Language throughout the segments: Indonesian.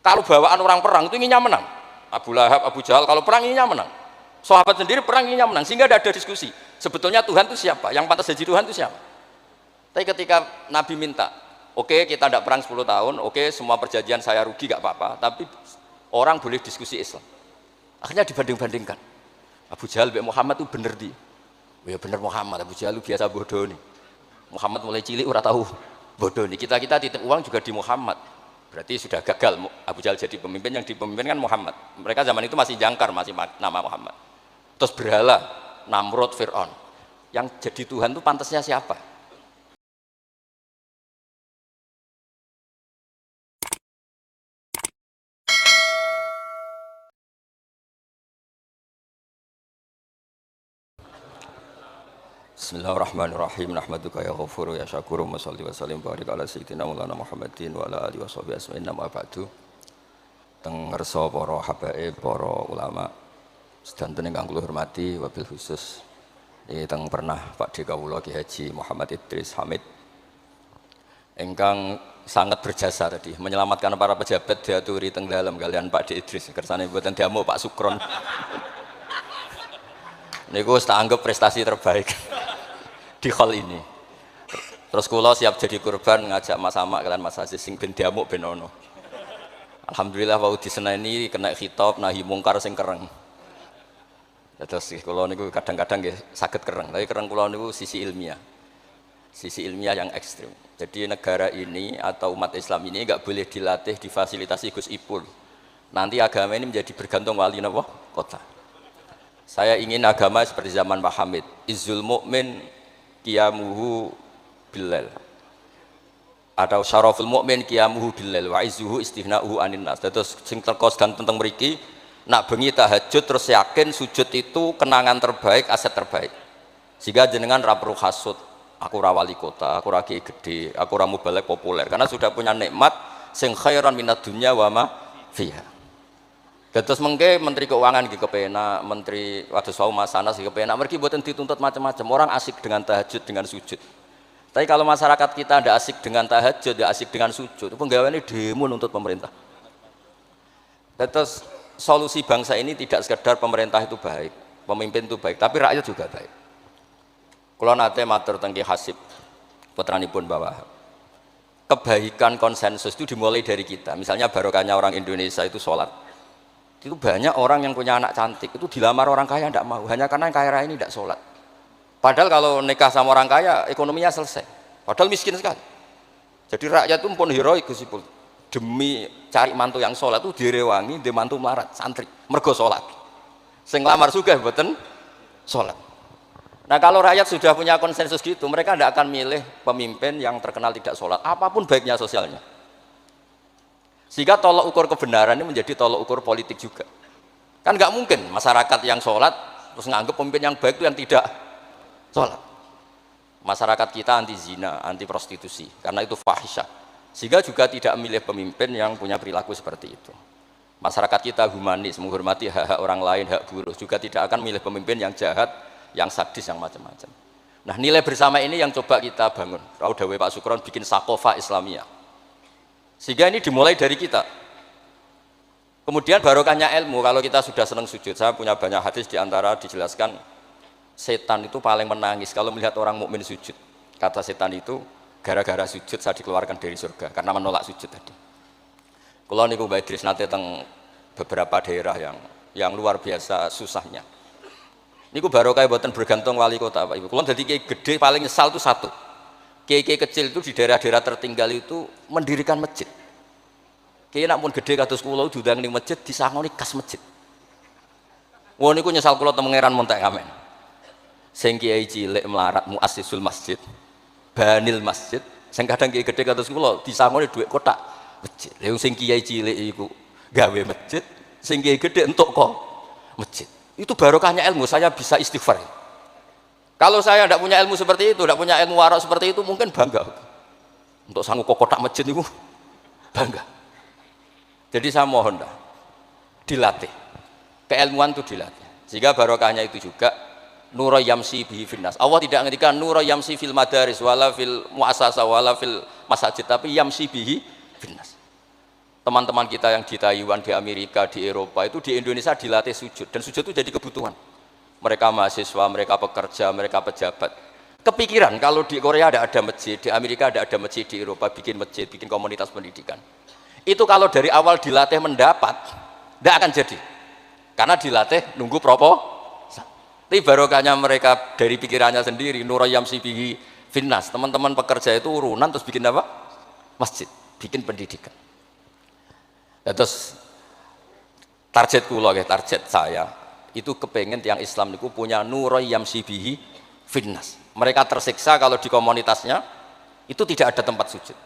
Kalau bawaan orang perang itu inginnya menang. Abu Lahab, Abu Jahal kalau perang inginnya menang. Sahabat sendiri perang inginnya menang, sehingga tidak ada diskusi. Sebetulnya Tuhan itu siapa? Yang pantas jadi Tuhan itu siapa? Tapi ketika Nabi minta, oke, kita tidak perang 10 tahun, oke, semua perjanjian saya rugi gak apa-apa, tapi orang boleh diskusi Islam. Akhirnya dibanding-bandingkan. Abu Jahal dan Muhammad itu bener di. Ya bener Muhammad, Abu Jahal itu biasa bodoh nih. Muhammad mulai cilik udah tahu bodoh nih. Kita titip uang juga di Muhammad. Berarti sudah gagal Abu Jahal jadi pemimpin, yang dipimpin kan Muhammad. Mereka zaman itu masih jangkar, masih nama Muhammad. Terus berhala Namrud, Fir'aun. Yang jadi Tuhan itu pantasnya siapa? Bismillahirrahmanirrahim. Nahmaduka ya ghafuru ya syakuru wa sholli wa sallim barik ala sayyidina Maulana Muhammadin wa ala alihi wa sahbihi asma'in nama ba'du. Teng ngersa para habaib, para ulama sedanten ingkang kula hormati, wabil khusus teng pernah Pak Dek kawula Ki Haji Muhammad Idris Hamid ingkang sangat berjasa tadi menyelamatkan para pejabat diaturi teng dalam kalian Pak Dek Idris kersane mboten diamuk Pak Sukron. Niku tak anggap prestasi terbaik di hal ini. Terus kula siap jadi kurban ngajak Mas Amak kalian Mas Aziz sing ben diamuk ben ono. Alhamdulillah wau diseneni kena khitab nahi mungkar sing kereng. Terus kula niku kadang-kadang nggih saged kereng, tapi kereng kula niku sisi ilmiah. Sisi ilmiah yang ekstrim. Jadi negara ini atau umat Islam ini enggak boleh dilatih difasilitasi Gus Ipul. Nanti agama ini menjadi bergantung wali napa? Kota. Saya ingin agama seperti zaman Pak Hamid. Izzul mu'min qiyamuhu billail. Atau syaraful mu'min qiyamuhu billail wa izzuhu istighna'uhu anin nas. Terus sing teko sedang tentang mriki nak bengi tahajud terus yakin sujud itu kenangan terbaik, aset terbaik. Sehingga jenengan ra perlu hasud, aku ra wali kota, aku ra kiai gede, aku ra mubalek populer karena sudah punya nikmat sing khairan minad dunya wa ma fiha. Terus mengke Menteri Keuangan iki kepenak, Menteri Wados wau Mas Anas iki kepenak, mergi mboten dituntut macam-macam. Orang asik dengan tahajud, dengan sujud. Tapi kalau masyarakat kita tidak asik dengan tahajud, tidak asik dengan sujud, penggawaannya demo nuntut pemerintah. Terus solusi bangsa ini tidak sekedar pemerintah itu baik, pemimpin itu baik, tapi rakyat juga baik. Kula nate matur teng Ki Hasib, putranipun Mbah Wahab. Kebaikan konsensus itu dimulai dari kita. Misalnya barokahnya orang Indonesia itu sholat. Itu banyak orang yang punya anak cantik itu dilamar orang kaya tidak mau hanya karena yang kaya raya ini tidak sholat. Padahal kalau nikah sama orang kaya ekonominya selesai. Padahal miskin sekali. Jadi rakyat itu pun heroik Gus Ipul. Demi cari mantu yang sholat itu direwangi di mantu melarat santri mergo sholat. Sing lamar sugih mboten sholat. Nah kalau rakyat sudah punya konsensus gitu mereka tidak akan milih pemimpin yang terkenal tidak sholat apapun baiknya sosialnya. Sehingga tolok ukur kebenaran ini menjadi tolok ukur politik juga. Kan nggak mungkin masyarakat yang sholat terus nganggap pemimpin yang baik itu yang tidak sholat. Masyarakat kita anti zina, anti prostitusi karena itu fahisyah. Sehingga juga tidak memilih pemimpin yang punya perilaku seperti itu. Masyarakat kita humanis, menghormati hak-hak orang lain, hak buruh, juga tidak akan memilih pemimpin yang jahat, yang sadis, yang macam-macam. Nah nilai bersama ini yang coba kita bangun. Raudawe Pak Sukron bikin sakofa Islamiyah. Sehingga ini dimulai dari kita. Kemudian barokahnya ilmu, kalau kita sudah senang sujud, saya punya banyak hadis diantara dijelaskan setan itu paling menangis kalau melihat orang mukmin sujud. Kata setan itu gara-gara sujud saya dikeluarkan dari surga karena menolak sujud tadi. Kalau niku Mbak Idris nate teng beberapa daerah yang luar biasa susahnya. Niku barokah boten bergantung wali kota Pak Ibu. Kalau jadi kiai gede paling nyesal itu satu. Kiai-kiai kecil itu di daerah-daerah tertinggal itu mendirikan masjid. Kiai nak pun gede kados kula diundang ning masjid disangoni kas masjid. Wah niku nyesal kula teng pangeran montek kamen. Sing kiai cilik melarat muassisul masjid, banil masjid, sing kadang kiai gede kados kula disangoni dhuwit kotak masjid. Lha sing kiai cilik iku gawe masjid, sing kiai gede entuk kok masjid. Itu barokahnya ilmu, saya bisa istighfar. Kalau saya tidak punya ilmu seperti itu, tidak punya ilmu warak seperti itu, mungkin bangga. Untuk sanggup kotak masjid itu, bangga. Jadi saya mohon dah, dilatih. Keilmuan itu dilatih. Sehingga barokahnya itu juga, nura yamsi bihi finnas. Allah tidak ngertikan nura yamsi fil madaris, wala fil muasasa, wala fil masajid, tapi yamsi bihi finnas. teman-teman kita yang di Taiwan, di Amerika, di Eropa itu di Indonesia dilatih sujud, dan sujud itu jadi kebutuhan. Mereka mahasiswa, mereka pekerja, mereka pejabat. Kepikiran kalau di Korea ada masjid, di Amerika ada masjid, di Eropa bikin masjid, bikin komunitas pendidikan. Itu kalau dari awal dilatih mendapat, tidak akan jadi. Karena dilatih nunggu tapi barokahnya mereka dari pikirannya sendiri, nurayam sibihi finnas. Teman-teman pekerja itu urunan terus bikin apa? Masjid, bikin pendidikan. Ya, terus target kula, target saya itu kepengen tiang Islam itu punya nurayam sibihi finnas. Mereka tersiksa kalau di komunitasnya itu tidak ada tempat sujud.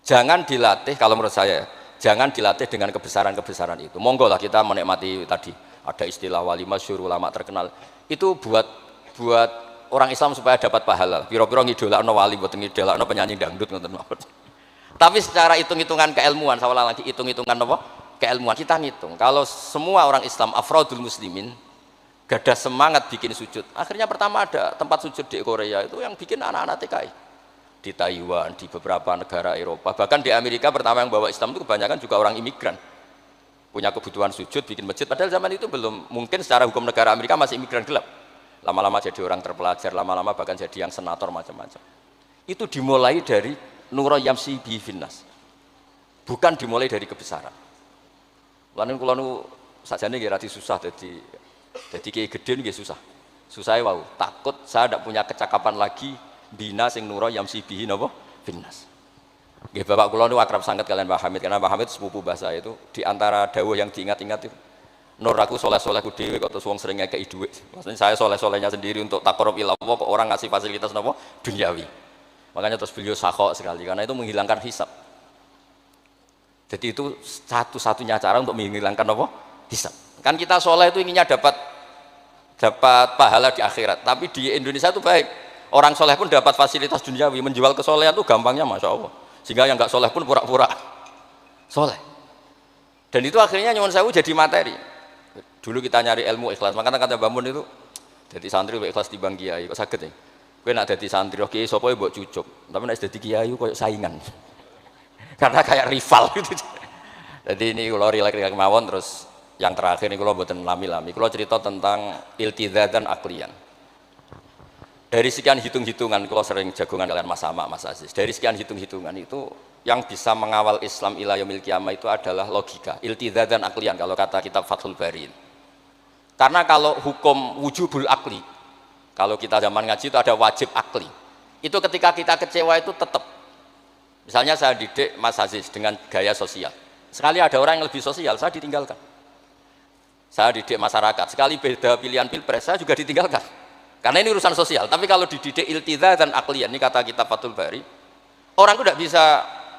Jangan dilatih, kalau menurut saya, jangan dilatih dengan kebesaran-kebesaran itu. Monggo lah kita menikmati tadi. Ada istilah wali masyhur, ulama terkenal. Itu buat orang Islam supaya dapat pahala. Piro-piro ngidolakno wali, mboten ngidolakno penyanyi dangdut ngoten mawon. Tapi secara hitung-hitungan keilmuan, saya ulang lagi, hitung-hitungan apa? Keilmuan. Kita ngitung. Kalau semua orang Islam, afrodul muslimin, gadah semangat bikin sujud. Akhirnya pertama ada tempat sujud di Korea itu yang bikin anak-anak TKI. Di Taiwan, di beberapa negara Eropa, bahkan di Amerika pertama yang bawa Islam itu kebanyakan juga orang imigran. Punya kebutuhan sujud, bikin masjid, padahal zaman itu belum, mungkin secara hukum negara Amerika masih imigran gelap. Lama-lama jadi orang terpelajar, lama-lama bahkan jadi yang senator macam-macam. Itu dimulai dari nurayam sibihi finnas. Bukan dimulai dari kebesaran. Lalu kalau sajane nggih rada susah jadi kiai gede nggih susah. Susahnya wow, takut saya tidak punya kecakapan lagi bina sing nurayam sibihi napa finnas. Nggih bapak kula niku akrab sangat kalian Pak Hamid, karena Pak Hamid sepupu bahasa itu di antara dawuh yang diingat-ingat itu nur aku soleh-solehku dhewe kok terus wong sering ngekeki dhuwit. Maksudnya saya soleh-solehnya sendiri untuk taqarrub ila Allah kok orang ngasih fasilitas napa duniawi. Makanya terus beliau sakhok sekali karena itu menghilangkan hisab. Jadi itu satu-satunya cara untuk menghilangkan apa? Hisab. Kan kita soleh itu inginnya dapat pahala di akhirat, tapi di Indonesia itu baik. Orang soleh pun dapat fasilitas duniawi, menjual kesolehan itu gampangnya masya Allah. Sehingga yang nggak soleh pun pura-pura soleh. Dan itu akhirnya nyuwun sewu jadi materi. Dulu kita nyari ilmu ikhlas, makanya kata Mbak Mun itu jadi santri ikhlas timbang kiai. Kok sakit ya? Kowe nak dadi santri oke sapa mbok cucuk, tapi nek dadi kiai koyo saingan. Karena kayak rival gitu. Jadi ini kalau rileks mawon terus yang terakhir ini kalau mboten lami-lami. Kalau cerita tentang iltizatan aklian. Dari sekian hitung-hitungan, kalau sering jagongan kalian Mas Sama, Mas Aziz. Dari sekian hitung-hitungan itu yang bisa mengawal Islam ila yaumil qiyamah itu adalah logika, iltizatan aklian kalau kata kitab Fathul Bari. Karena kalau hukum wujubul akli, kalau kita zaman ngaji itu ada wajib akli. Itu ketika kita kecewa itu tetap. Misalnya saya didik Mas Aziz dengan gaya sosial. Sekali ada orang yang lebih sosial, saya ditinggalkan. Saya didik masyarakat, sekali beda pilihan pilpres, saya juga ditinggalkan. Karena ini urusan sosial. Tapi kalau dididik iltizatan aklian, ini kata kitab Fathul Bari, orang itu tidak bisa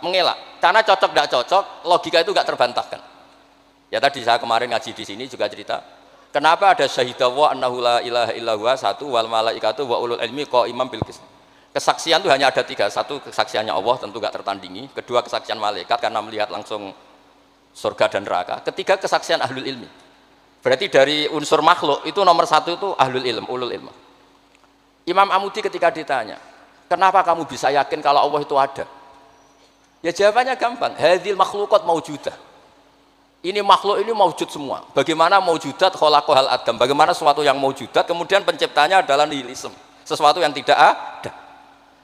mengelak. Karena cocok tidak cocok, logika itu tidak terbantahkan. Ya tadi saya kemarin ngaji di sini juga cerita, kenapa ada syahidallah annahu la ilaha illallah satu wal malaikatu wa ulul ilmi qaimam bil qist. Kesaksian itu hanya ada tiga. Satu kesaksiannya Allah tentu tidak tertandingi. Kedua kesaksian malaikat karena melihat langsung surga dan neraka. Ketiga kesaksian ahlul ilmi. Berarti dari unsur makhluk itu nomor satu itu ahlul ilm, ulul ilm. Imam Amudi ketika ditanya, kenapa kamu bisa yakin kalau Allah itu ada? Ya jawabannya gampang, hadhil makhluqat maujudah. Ini makhluk ini maujud semua. Bagaimana maujudat khalaqahal adam? Bagaimana sesuatu yang maujudat kemudian penciptanya adalah nihilisme, sesuatu yang tidak ada.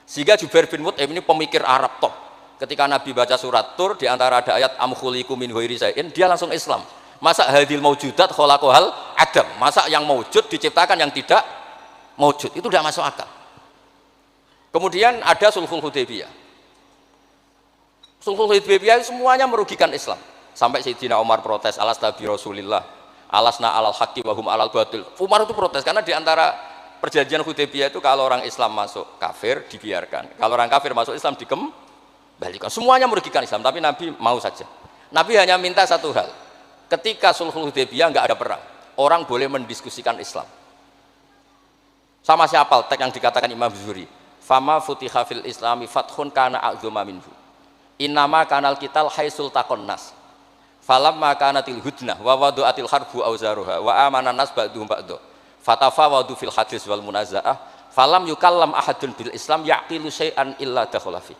Sehingga Jubair bin Mut'im ini pemikir Arab top. Ketika Nabi baca surat Tur di antara ada ayat am khuliqu min ghairi syai'in, dia langsung Islam. Masa hadhil maujudat khalaqahal adam? Masa yang maujud diciptakan yang tidak maujud? Itu tidak masuk akal. Kemudian ada sulhul Hudaybiyah. Sulhul Hudaybiyah semuanya merugikan Islam. Sampai Sayyidina Umar protes, alasna bi Rasulillah, alasna alal haqqi wa hum alal batil. Umar itu protes karena di antara perjanjian Hudaybiyah itu kalau orang Islam masuk kafir dibiarkan, kalau orang kafir masuk Islam dikembalikan. Semuanya merugikan Islam, tapi Nabi mau saja. Nabi hanya minta satu hal. Ketika sulhul Hudaybiyah enggak ada perang, orang boleh mendiskusikan Islam. Sama siapa teks yang dikatakan Imam Zuhri, fama futiha fil islami fathun kana a'zuma minhu. Innama kanal qital haisul taqon nas. Falamma kanatil hudnah wa wadu'atil harbu auzaruha wa amana nas ba'dhum ba'dhu. Fatafawadu fil hadis wal munazaah falam yukallam ahadun bil Islam yaqilu syai'an illa dakhala fi.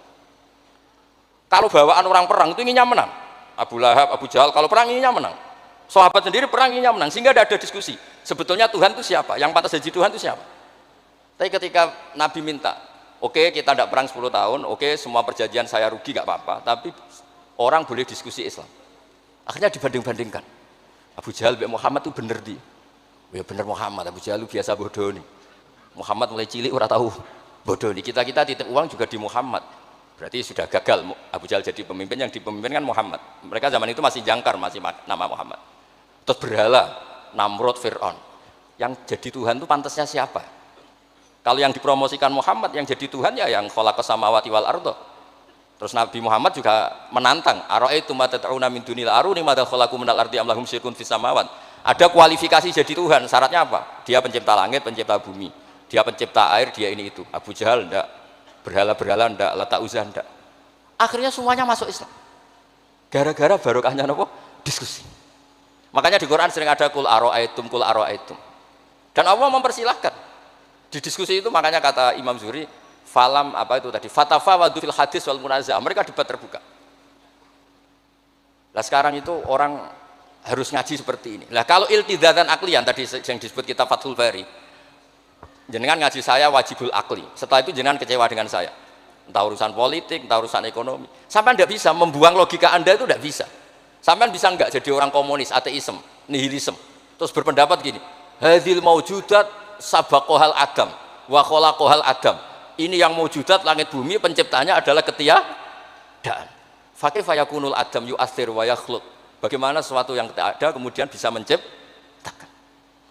Kalau bawaan orang perang itu inginnya menang. Abu Lahab, Abu Jahal, kalau peranginya menang. Sahabat sendiri peranginya menang, sehingga tidak ada diskusi. Sebetulnya Tuhan itu siapa? Yang pantas jadi Tuhan itu siapa? Tapi ketika Nabi minta, oke, kita tidak perang 10 tahun, oke, semua perjanjian saya rugi gak apa-apa, tapi orang boleh diskusi Islam. Akhirnya dibanding-bandingkan. Abu Jahal dan Muhammad itu bener di. Ya bener Muhammad, Abu Jahal biasa bodoh nih. Muhammad mulai cilik ora tahu bodoh nih. Kita titip uang juga di Muhammad. Berarti sudah gagal Abu Jahal jadi pemimpin, yang dipemimpinkan Muhammad. Mereka zaman itu masih jangkar, masih nama Muhammad. Terus berhala, Namrud, Fir'aun. Yang jadi Tuhan itu pantasnya siapa? Kalau yang dipromosikan Muhammad, yang jadi Tuhan ya yang khalaqas samawati wal ardh. Terus Nabi Muhammad juga menantang, ara'aitum ma tad'una min dunil aruni madza khalaqu minal ardi am lahum syirkun fis samawat. Ada kualifikasi jadi Tuhan, syaratnya apa? Dia pencipta langit, pencipta bumi. Dia pencipta air, dia ini itu. Abu Jahal enggak, berhala-berhala enggak, Lata Uzza enggak. Akhirnya semuanya masuk Islam. Gara-gara barokahnya apa? Diskusi. Makanya di Quran sering ada kul ara'aitum, kul ara'aitum. Dan Allah mempersilahkan. Di diskusi itu makanya kata Imam Zuhri, falam apa itu tadi? Fatafawadu fil hadis wal munazah. Mereka debat terbuka. Nah sekarang itu orang harus ngaji seperti ini. Nah kalau iltizatan aklian tadi yang disebut kitab Fathul Bari, jenengan ngaji saya wajibul akli. Setelah itu jenengan kecewa dengan saya. Entah urusan politik, entah urusan ekonomi. Sampai tidak bisa membuang logika Anda itu tidak bisa. Sampai bisa enggak jadi orang komunis, ateisme, nihilisme. Terus berpendapat gini, hadil maujudat sabaqohal adam, wa khalaqohal adam. Ini yang maujudat langit bumi penciptanya adalah ketiadaan. Fakih fayakunul adam yu'athir wa yakhluq. Bagaimana sesuatu yang tidak ada kemudian bisa menciptakan.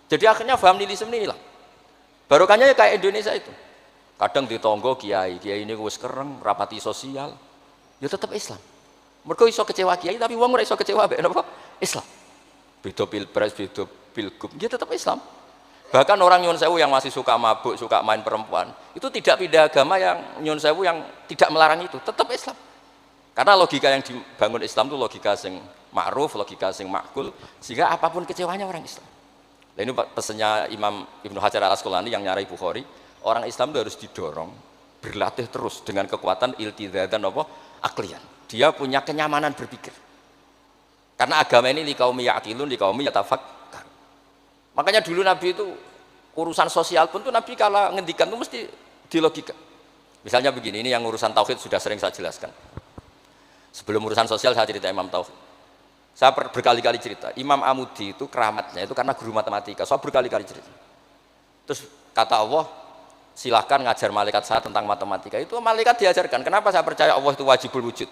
Jadi akhirnya paham nihilisme ini hilang. Barokahnya ya kayak Indonesia itu. Kadang di tonggo kiai ini wis kereng, rapati sosial, ya tetap Islam. Mereka iso kecewa kiai tapi wong ora iso kecewa mbek napa? Islam. Beda pilpres, beda pilgub, dia tetap Islam. Bahkan orang nyun sewu yang masih suka mabuk, suka main perempuan, itu tidak pindah agama yang nyun sewu yang tidak melarang itu, tetap Islam. Karena logika yang dibangun Islam itu logika sing ma'ruf, logika sing makul, sehingga apapun kecewanya orang Islam. Nah, ini pesannya Imam Ibnu Hajar al-Asqalani yang nyarai Bukhari, orang Islam itu harus didorong berlatih terus dengan kekuatan iltizatan apa? Aklian. Dia punya kenyamanan berpikir. Karena agama ini liqaumi ya'qilun, liqaumi yatafakkar. Makanya dulu Nabi itu urusan sosial pun tuh Nabi kalau ngendikan itu mesti dilogika. Misalnya begini, ini yang urusan tauhid sudah sering saya jelaskan. Sebelum urusan sosial saya cerita Imam Tauhid. Saya berkali-kali cerita, Imam Amudi itu keramatnya itu karena guru matematika. Saya berkali-kali cerita. Terus kata Allah, silahkan ngajar malaikat saya tentang matematika. Itu malaikat diajarkan. Kenapa saya percaya Allah itu wajibul wujud?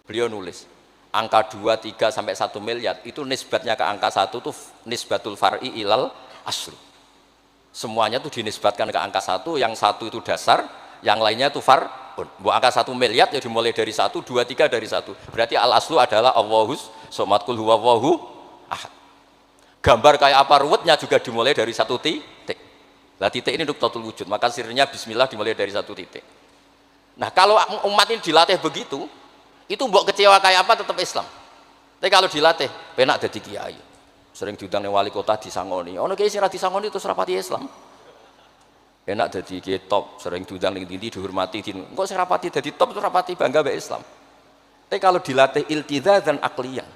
Beliau nulis, angka 2, 3 sampai 1 miliar itu nisbatnya ke angka 1 itu nisbatul far'i ilal asli. Semuanya itu dinisbatkan ke angka 1, yang 1 itu dasar, yang lainnya itu far'un. Bu angka 1 miliar ya dimulai dari 1, 2, 3 dari 1. Berarti al aslu adalah Allahus somat kul huwallahu ahad. Gambar kayak apa ruwetnya juga dimulai dari 1 titik. Nah titik ini nuqtatul wujud, maka sirnya bismillah dimulai dari 1 titik. Nah kalau umat ini dilatih begitu, itu mbok kecewa kayak apa tetap Islam. Tapi kalau dilatih, penak dadi kiai. Sering diundang ning wali kota disangoni. Ono kiai sing ra disangoni terus rapati Islam. Enak dadi kiai top, sering diundang ning ndi dihormati. Engko sing rapati dadi top terus rapati bangga mbek Islam. Tapi kalau dilatih iltizatan akliyan,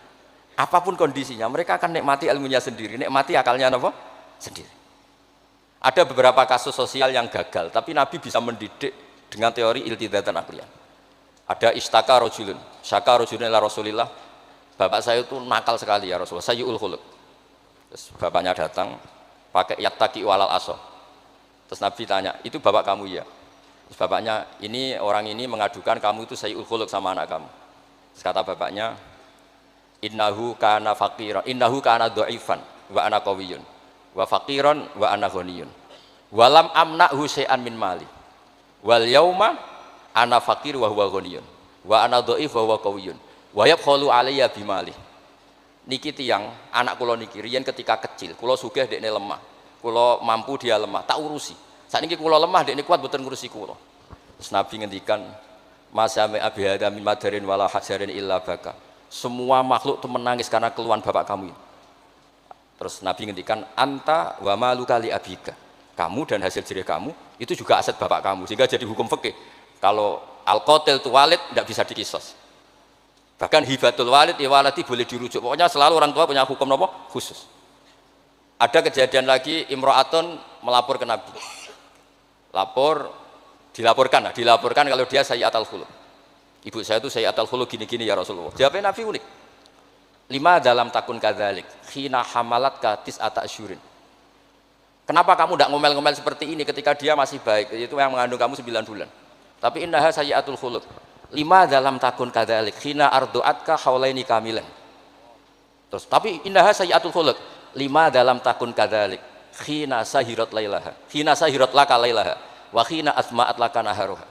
apapun kondisinya, mereka akan nikmati ilmunya sendiri, nikmati akalnya apa? Sendiri. Ada beberapa kasus sosial yang gagal, tapi Nabi bisa mendidik dengan teori iltizatan akliyan. Ada istaka rojulun, syaka rojulun ila Rasulillah. Bapak saya itu nakal sekali ya Rasulullah, sayyul khuluq. Terus bapaknya datang pakai yattaqi walal aso. Terus Nabi tanya, itu bapak kamu ya? Terus bapaknya, ini orang ini mengadukan kamu itu sayyul khuluq sama anak kamu. Terus kata bapaknya, innahu kana faqiran, innahu kana dhaifan wa ana qawiyyun wa faqiran wa ana ghaniyun. Walam amna'hu syai'an min mali. Wal yauma ana fakir wa huwa ghaniyun wa ana dhaif wa huwa qawiyyun wa yabkhalu alayya bimali. Niki tiyang anak kula niki riyen ketika kecil kula sugih dekne lemah, kula mampu dia lemah tak urusi. Sakniki kula lemah dekne kuat mboten ngurusi kula. Terus Nabi ngendikan masami abi hada min madarin wala hajarin illa baka. Semua makhluk itu menangis karena keluhan bapak kamu ini. Terus Nabi ngendikan anta wa maluka li abika. Kamu dan hasil jerih kamu itu juga aset bapak kamu, sehingga jadi hukum fikih. Kalau al-qatil itu walid tidak bisa dikisos. Bahkan hibatul walid ya waladi boleh dirujuk. Pokoknya selalu orang tua punya hukum apa? Khusus. Ada kejadian lagi imro'atun melapor ke Nabi. Dilaporkan kalau dia sayyi'atul khuluq. Ibu saya itu sayyi'atul khuluq gini-gini ya Rasulullah. Jawabnya Nabi unik. 5 dalam takun kadzalik khina hamalat ka tis'ata asyurin. Kenapa kamu tidak ngomel-ngomel seperti ini ketika dia masih baik? Itu yang mengandung kamu 9 bulan. Tapi innaha sayyi'atul khuluq. 5 dalam takun kadzalik khina ardu'atka haulaini kamilan. Terus tapi innaha sayyi'atul khuluq. 5 dalam takun kadzalik khina sahirat lailaha. Khina sahirat laka lailaha wa khina asma'at laka naharuha.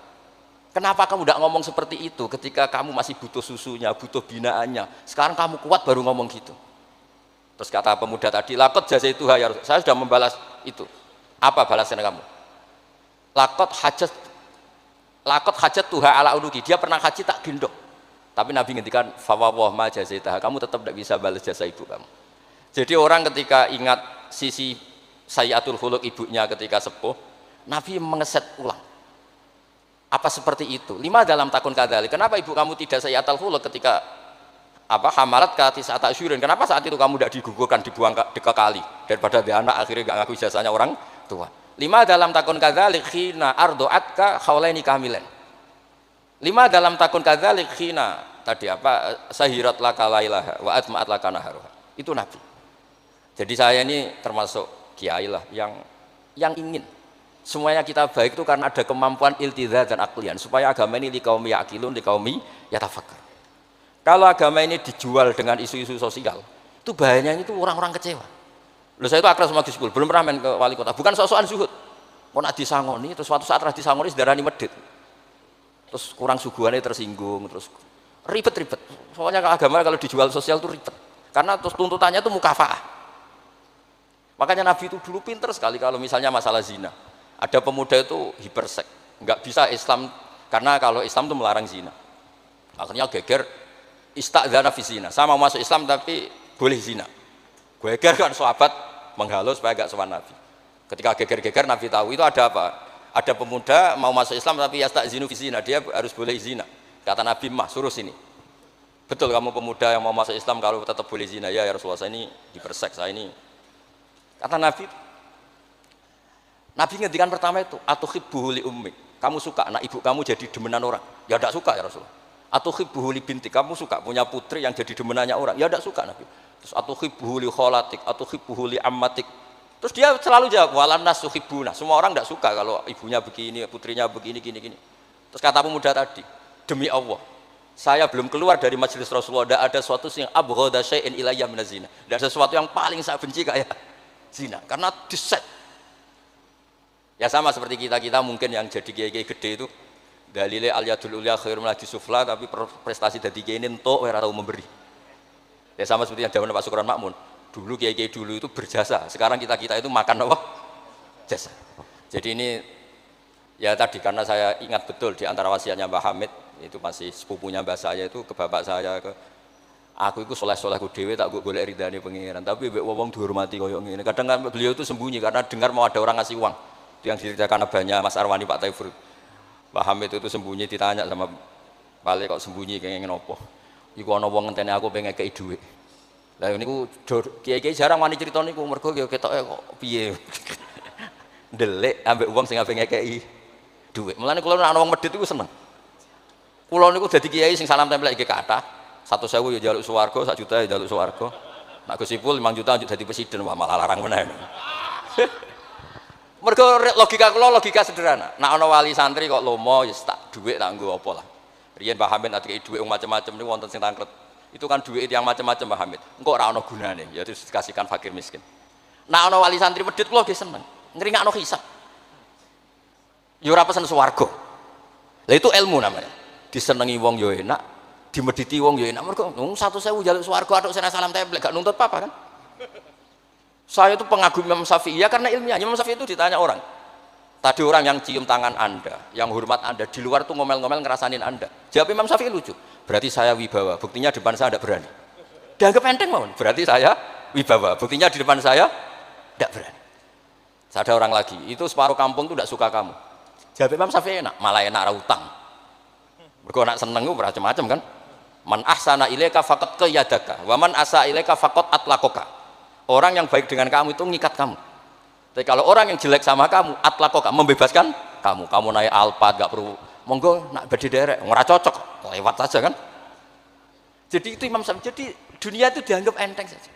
Kenapa kamu tidak ngomong seperti itu ketika kamu masih butuh susunya, butuh binaannya? Sekarang kamu kuat baru ngomong gitu. Terus kata pemuda tadi, laqad jazaituha ya Rasul. Saya sudah membalas itu. Apa balasan kamu? Laqad hajat tuha ala unuki. Dia pernah haji tak gendong. Tapi Nabi ngendikan fa wawah ma jazaitaha. Kamu tetap tidak bisa balas jasa ibu kamu. Jadi orang ketika ingat sisi sayyi'atul khuluq ibunya ketika sepuh, Nabi mengeset ulang. Apa seperti itu? 5 dalam takun kadzalik. Kenapa ibu kamu tidak sayyi'atul khuluq ketika hamalat ka tis'ata asyurin? Kenapa saat itu kamu tidak digugurkan, dibuang ke kali daripada dia anak akhirnya enggak ngaku jasanya orang tua? 5 dalam takun kadzalik khina ardu'atka haulaini kamilan. 5 dalam takun kadzalik khina tadi sahirat laka lailaha wa atma'at laka naharuha. Itu Nabi. Jadi saya ini termasuk kiai lah yang ingin semuanya kita baik itu karena ada kemampuan iltizam dan aklian supaya agama ini liqaumi yaqilun liqaumi yatafakkar. Kalau agama ini dijual dengan isu-isu sosial, itu bahayanya itu orang-orang kecewa. Loh, saya itu akrab sama Gus Ipul, belum pernah main ke wali kota, bukan sok-sokan zuhud. Mau nak disangoni, terus suatu saat rada disangoni darani medit. Terus kurang suguhannya tersinggung, terus ribet-ribet. Soalnya agama kalau dijual sosial itu ribet. Karena terus tuntutannya itu mukafaah. Makanya Nabi itu dulu pinter sekali kalau misalnya masalah zina. Ada pemuda itu hiperseks, nggak bisa Islam karena kalau Islam itu melarang zina. Akhirnya geger istadzana fi zina. Saya mau masuk Islam tapi boleh zina. Geger kan sahabat menghalau supaya nggak sowan Nabi. Ketika geger-geger Nabi tahu itu ada apa? Ada pemuda mau masuk Islam tapi yastadzinu fi zina, dia harus boleh zina. Kata Nabi, "Mah, suruh sini." Betul kamu pemuda yang mau masuk Islam kalau tetap boleh zina? Ya Rasulullah, saya ini hiperseks, saya ini. Kata Nabi ngendikan pertama itu, atuhibbuhu li ummik. Kamu suka anak ibu kamu jadi demenan orang? Ya tidak suka ya Rasulullah. Atuhibbuhu li bintik. Kamu suka punya putri yang jadi demenannya orang? Ya tidak suka Nabi. Terus atuhibbuhu li kholatik, atuhibbuhu li ammatik. Terus dia selalu jawab, walan nas tuhibbuna. Semua orang tidak suka kalau ibunya begini, putrinya begini, gini. Terus kata pemuda tadi, demi Allah, saya belum keluar dari majelis Rasulullah, tidak ada sesuatu yang abghadha syai'in ilayya minaz zina. Tidak ada sesuatu yang paling saya benci kayak zina, karena diset. Ya sama seperti kita mungkin yang jadi kiai gede itu dalile al yadul ulya khairun lagi sufla, tapi prestasi dadi kiai entuk ora tau memberi. Ya sama seperti yang zaman Pak Sukron Makmun. Dulu kiai dulu itu berjasa, sekarang kita itu makan apa? Jasa. Jadi ini ya tadi karena saya ingat betul di antara wasiatnya Mbah Hamid, itu masih sepupunya mbah saya itu ke bapak saya ke aku itu soleh-solehku dhewe tak golek ridane pangeran, tapi mbek wong dihormati koyo ngene. Kadang kan beliau itu sembunyi karena dengar mau ada orang ngasih uang. Itu yang diceritakan abahnya Mas Arwani Pak Taifur. Mbah Hamid itu sembunyi, ditanya sama Pale kok sembunyi kenging nopo. Iku ana wong ngenteni aku pengen ngekeki dhuwit. Lah niku kiai-kiai jarang wani crita niku mergo ya ketoke kok piye. Ndelik ambek wong sing ape ngekeki dhuwit. Mulane kula nek ana wong medhit iku seneng. Kula niku dadi kiai sing salam tempel iki kathah. 100.000 ya njaluk swarga, 1 juta ya njaluk swarga. Nek Gus Ipul 5 juta njuk dadi presiden, wah malah larang meneh. Mergo logika kula logika sederhana. Nek ana wali santri kok lomo ya tak dhuwit tak nggo apa lah. Riyen Mbah Hamid atike dhuwit macam-macam niku wonten sing tangkret. Itu kan dhuwit yang macam-macam Mbah Hamid. Engko ora ana gunane, ya terus dikasihkan fakir miskin. Nek ana wali santri medhit kula nggih seneng. Ngringakno hisab. Ya ora pesen swarga. Lah itu ilmu namanya. Disenengi wong ya enak, dimediti wong ya enak. Mergo 100.000 njaluk swarga atuk sena salam tempel gak nuntut apa kan? Saya itu pengagum Imam Syafi'i ya karena ilmiah. Imam Syafi'i itu ditanya orang. Tadi orang yang cium tangan Anda, yang hormat Anda, di luar tuh ngomel-ngomel ngerasanin Anda. Jawab Imam Syafi'i lucu. Berarti saya wibawa, buktinya di depan saya tidak berani. Dianggap enteng mohon. Berarti saya wibawa, buktinya di depan saya tidak berani. Ada orang lagi, itu separuh kampung tuh tidak suka kamu. Jawab Imam Syafi'i enak, malah enak utang. Mergo nak seneng ku macam-macam kan. Man ahsana ilaika faqad qayyadaka wa man asa ilaika faqad atlaqaka. Orang yang baik dengan kamu itu ngikat kamu. Tapi kalau orang yang jelek sama kamu, atlaqaka, membebaskan kamu. Kamu naik Alphard enggak perlu monggo nak badhe derek, ora cocok, lewat saja kan. Jadi itu Imam Syafi'i. Jadi dunia itu dianggap enteng saja.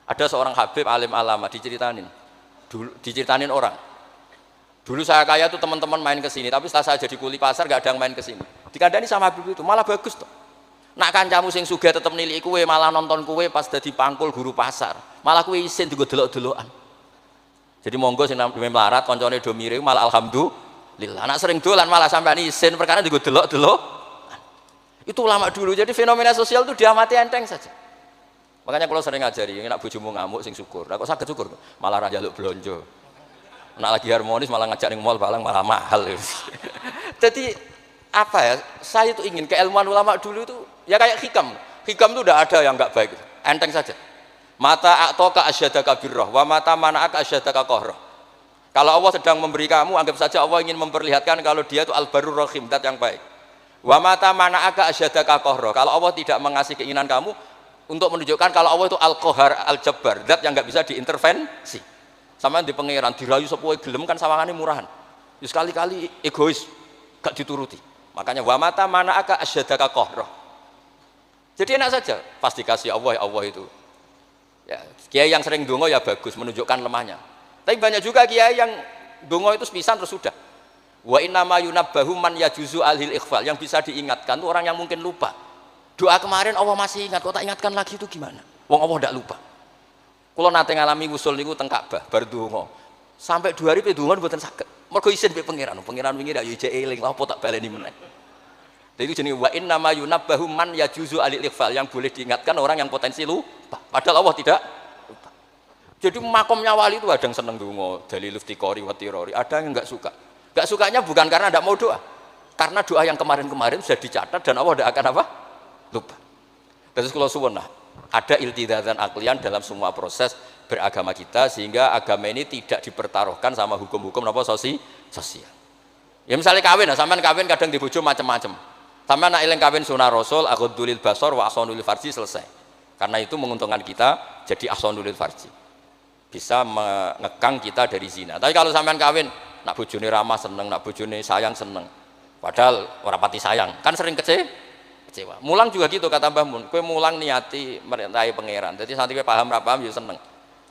Ada seorang Habib alim alama diceritain orang. Dulu saya kaya tuh teman-teman main ke sini, tapi setelah saya jadi kuli pasar gak ada yang main ke sini. Dikandani sama Habib itu malah bagus tuh. Nak kancamu sing sugih tetep nilai kue, malah nonton kue pas dadi pangkul guru pasar. Malah kue isin digo delok-delokan. Jadi monggo sing nampi melarat koncone do mirip malah alhamdulillah. Anak sering dolan malah sampean isin perkara digo delok-delok. Itu ulama dulu. Jadi fenomena sosial itu diamati enteng saja. Makanya kalau sering ngajari, nak bojomu ngamuk sing syukur. Lah kok saged syukur? Malah ra njaluk blonjo. Nak lagi harmonis malah ngajak ning mall balang malah mahal. Jadi apa ya? Saya itu ingin keilmuan ulama dulu itu ya kayak hikam. Hikam itu udah ada yang enggak baik. Enteng saja. Mata a'taka asyadaka birrah wa mata mana'aka asyadaka qahrah. Kalau Allah sedang memberi kamu, anggap saja Allah ingin memperlihatkan kalau dia itu al-barur rahim, zat yang baik. Wa mata mana'aka asyadaka qahrah. Kalau Allah tidak mengasih keinginan kamu, untuk menunjukkan kalau Allah itu al-qahar al-jabbar, zat yang nggak bisa diintervensi. Sama di pangeran dirayu sepuhe gelem kan sawangane murahan. Ya sekali-kali egois, gak dituruti. Makanya wa mata mana'aka asyadaka qahrah. Jadi enak saja, pasti kasih Allah itu. Ya, kiai yang sering dongo ya bagus, menunjukkan lemahnya. Tapi banyak juga kiai yang dongo itu sepisan terus sudah. Wa innama yunabbahu man yajuzu alhil ikhfal, yang bisa diingatkan itu orang yang mungkin lupa. Doa kemarin Allah masih ingat, kok tak ingatkan lagi itu gimana? Wong Allah tidak lupa. Kalau nate ngalami usul niku teng Ka'bah bar donga. Sampai 2 hari pe donga mboten saged. Mergo isin pe pangeran. Pangeran wingi ra yo ijek eling, lha apa tak baleni meneh. Jadi itu jenenge wa inna ma yunabbahu man yajuzu alil ikhfal, yang boleh diingatkan orang yang potensi lupa. Padahal Allah tidak lupa. Jadi makomnya wali itu ada yang seneng donga, dalil iftiqori wa tirori, ada yang enggak suka. Enggak sukanya bukan karena enggak mau doa. Karena doa yang kemarin-kemarin sudah dicatat dan Allah tidak akan apa? Lupa. Terus kalau suwun ada iltizatan aklian dalam semua proses beragama kita, sehingga agama ini tidak dipertaruhkan sama hukum-hukum apa sosial. Ya misalnya kawin, sampean kawin kadang di bojo macam-macam. Sampean nak eling kawin sunah Rasul, aghdulil basar wa ahsanul farji, selesai. Karena itu menguntungkan kita jadi ahsanul farji. Bisa mengekang kita dari zina. Tapi kalau sampean kawin nak bojone ramah seneng, nak bojone sayang seneng. Padahal ora pati sayang, kan sering kecewa. Mulang juga gitu kata Mbah Mun, kowe mulang niati merintahi pangeran. Jadi santri paham ra paham ya seneng.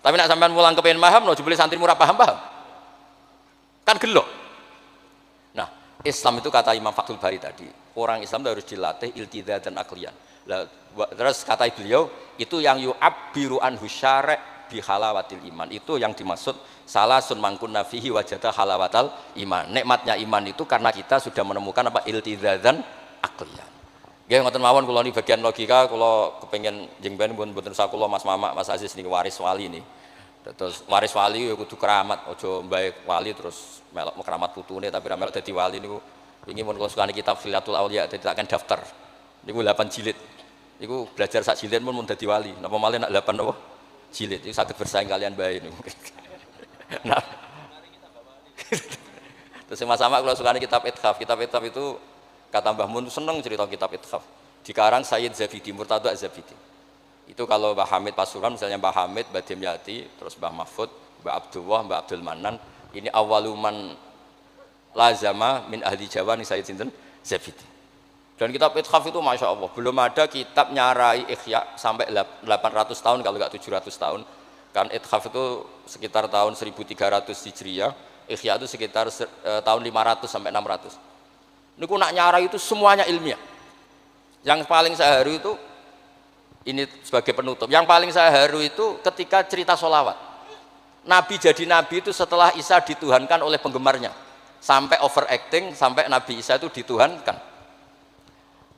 Tapi nek sampean mulang kepen paham no jebule santrimu ra paham. Kan gelo. Nah, Islam itu kata Imam Fathul Bari tadi, orang Islam itu harus dilatih iltizatan aklian. Terus kata beliau, itu yang yu'abbiru anhu syara' bi halawatil iman. Itu yang dimaksud salasun mangkunna fihi wajada halawatal iman. Nikmatnya iman itu karena kita sudah menemukan apa iltizatan aklian. Nggih ngoten mawon, kula niki bagian logika kula kepengin jeng ben mboten usah kula Mas Mamak, Mas Aziz niki waris wali nih. Terus waris wali ya kudu keramat, aja mbae wali terus melok keramat putune tapi ra melok dadi wali niku. Wingi mun kula sukani kitab Filatul Auliya dadi takkan daftar. Niku 8 jilid. Niku belajar sak jilid mun dadi wali. Napa malih nak 8 apa? Jilid. Iku saged bersaing kalian bae niku. Nah. Terus sama-sama kula sukani kitab Ithaf. Kitab Ithaf itu kata Mbah Mun seneng cerita kitab Ithaf. Dikarang Sayyid Zabidi, Murtada Zabidi. Itu kalau Mbah Hamid Pasuruan, misalnya Mbah Hamid, Mbah Dimyati, terus Mbah Mahfud, Mbah Abdullah, Mbah Abdul Manan, ini awaluman lazama min ahli Jawa nih Sayyid Sinten Zabidi. Dan kitab Ithaf itu Masya Allah, belum ada kitab nyarai Ikhya sampai 800 tahun kalau enggak 700 tahun. Kan Ithaf itu sekitar tahun 1300 Hijriah, Ikhya itu sekitar tahun 500 sampai 600. Niku nak nyarai itu semuanya ilmiah. Yang paling saya haru itu ini sebagai penutup. Yang paling saya haru itu ketika cerita sholawat. Nabi jadi nabi itu setelah Isa dituhankan oleh penggemarnya, sampai overacting sampai Nabi Isa itu dituhankan.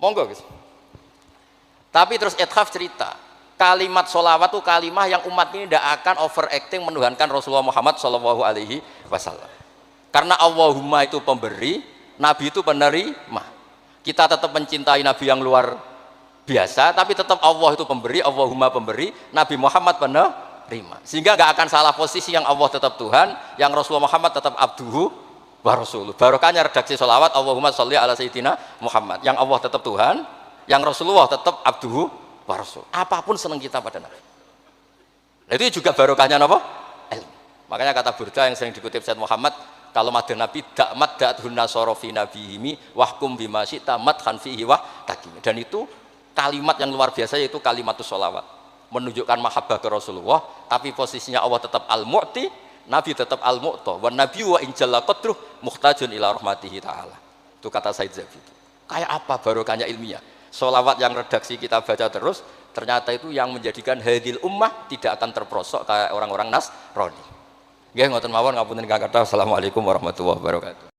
Monggo guys. Tapi terus Ithaf cerita kalimat sholawat itu kalimah yang umat ini tidak akan overacting menuhankan Rasulullah Muhammad SAW. Karena Allahumma itu pemberi, Nabi itu penerima. Kita tetap mencintai Nabi yang luar biasa, tapi tetap Allah itu pemberi, Allahumma pemberi, Nabi Muhammad penerima. Sehingga nggak akan salah posisi, yang Allah tetap Tuhan, yang Rasulullah Muhammad tetap abduhu wa rasuluh. Barokahnya redaksi sholawat Allahumma sholli ala sayyidina Muhammad. Yang Allah tetap Tuhan, yang Rasulullah tetap abduhu wa rasul. Apapun senang kita pada Nabi. Nah, itu juga barokahnya apa? Ilmu. Makanya kata Burda yang sering dikutip Said Muhammad, kalau madha Nabi dakmat da'athun nasara fi nabihimi wahkum bima syi'ta madhan fihi wa takimi. Dan itu kalimat yang luar biasa, yaitu kalimatus sholawat, menunjukkan mahabbah ke Rasulullah, tapi posisinya Allah tetap al-mu'ti, Nabi tetap al-mu'ta, wa nabi wa injalla qadruh muhtajun ila rahmatihi ta'ala. Itu kata Said Zabidi. Kayak apa barokahnya ilmiah? Sholawat yang redaksi kita baca terus, ternyata itu yang menjadikan hadil ummah tidak akan terperosok kayak orang-orang Nasrani. Nggih ngoten mawon, ngapunten Kang Kathah. Assalamualaikum warahmatullahi wabarakatuh.